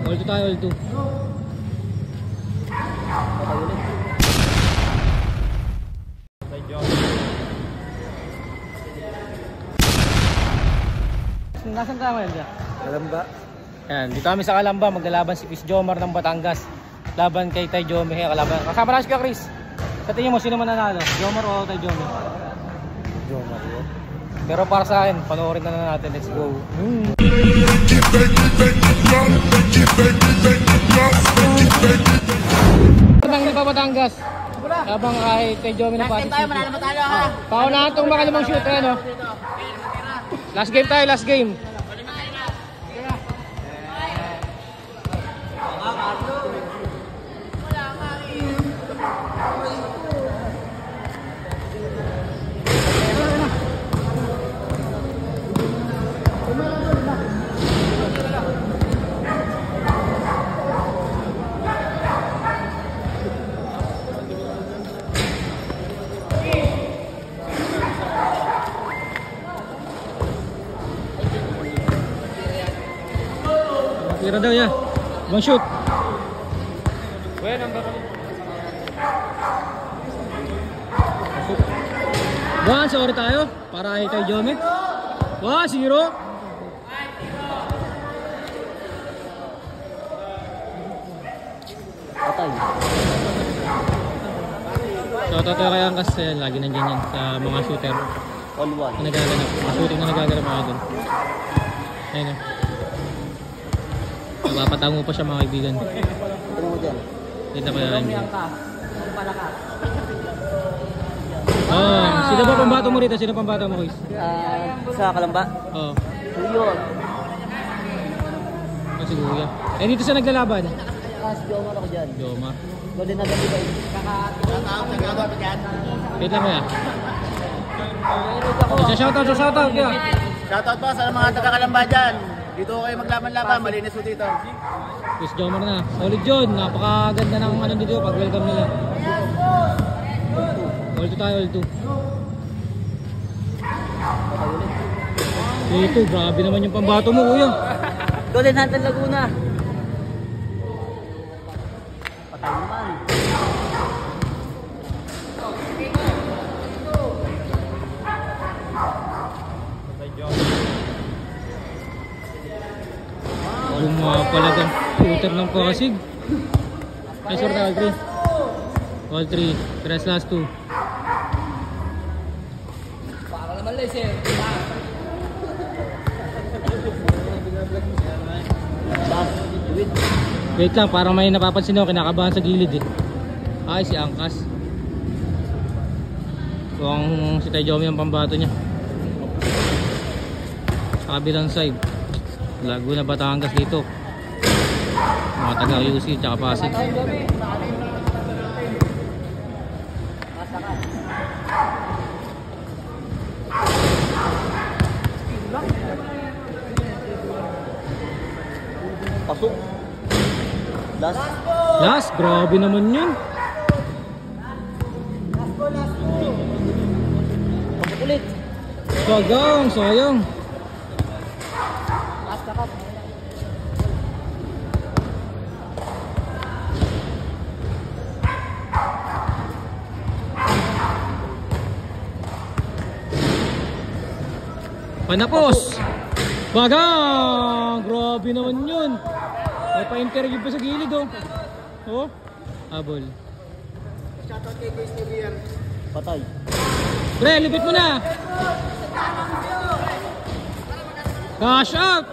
All 2 tayo, all 2. Nasaan tayo ngayon dyan? Kalamba. Yan, dito kami sa Kalamba, maglalaban si Chris Jomar ng Batangas. Laban kay Tay Jome, kalaban. Kasama na si Chris. Sa tingin mo, sino man nanalo? Jomar o Tay Jome? Jomar yun. Pero para sa akin, panoorin na natin. Let's go. Batang pa Batangas. Habang kay Tay Jome ng Pasig City. Paunahan itong makalimang shoot. Ayan, oh. Last game tayo, last game. Tira daw ya. Bang shoot. One, sorry tayo. Para kay Tay Jome. 1-0. Patay. Shoutout tayo kay Angkas. Lagi nandiyan yan sa mga shooter. All 1. Nagaganap. Mga shooting na nagaganap mga doon. Ayun o. Mapapatango pa siya mga kaibigan. Ito mo dyan. Kita pa yan. Sino ba pambato mo rito? Sino pambato mo, Chris? Sa Kalamba. Oo. Yun. Si Kuya. Dito sa naglalaban? Si Jomar ako dyan. Jomar. Golden na gabi ba yun? Kaka-nagagawa dyan. Wait lang kaya. Shoutout. Kaya. Shoutout pa sa mga taga-Kalamba dyan. Dito kayo maglaban-laban, malinis po dito. Chris Jomar na. Solid yun. Napakaganda ng ano dito pag welcome nila. All 2 tayo, all 2. Dito, grabe naman yung pambato mo, Kuya. Golden Hunter Laguna. Patay naman. Lumapalagang shooter ng Pasig. Ay, sure tayo, all 3. All 3. Press last 2. Para naman lang, sir. Wait lang, parang may napapansin ako, kinakabahan sa gilid eh. Ay, si Angkas. Mukhang si Tay Jome ang pambato niya. Sa kabilang side, Laguna, Batangas dito. Mga taga UC tsaka Pasig. Pasok. Last, grabe naman yun. Pasok ulit. Sayang. Panapos. Bagang, grabe naman yun. May pa-interview pa sa gilid oh. Oh, habol. Shoutout kay Chris Javier. Patay. Pre, lipit mo na. Cash out.